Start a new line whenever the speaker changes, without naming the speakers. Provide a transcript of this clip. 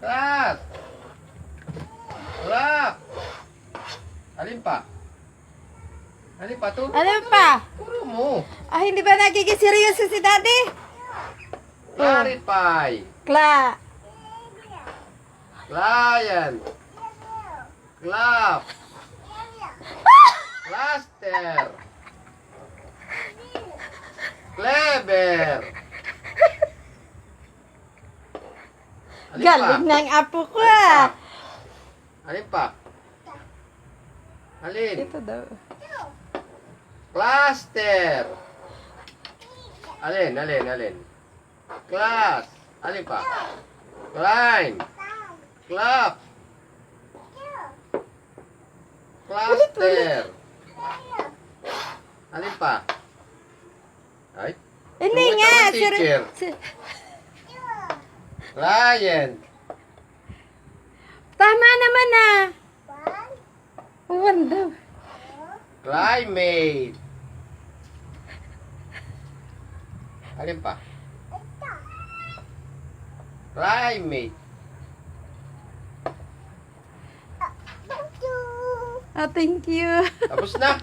Class! Wala! Alin pa? Alin pa? Turo
Ano
mo.
pa?
Turo mo.
Ah, hindi ba nagiging seryoso si daddy?
Clarify. Client. Clap. Cluster. Clever. Alin pa?
Galing ng apo ko
Alin pa?
ah.
Alin pa? Alin?
Ito daw.
Cluster. Alin? Class. Alin pa? Climb. Clap. Cluster. Alin pa? Ay.
Hindi
Tuloy
nga.
ka ba, teacher? Client.
Tama naman ah. One daw.
Climate. Alin pa? Climate.
Ah, thank you.
Tapos na.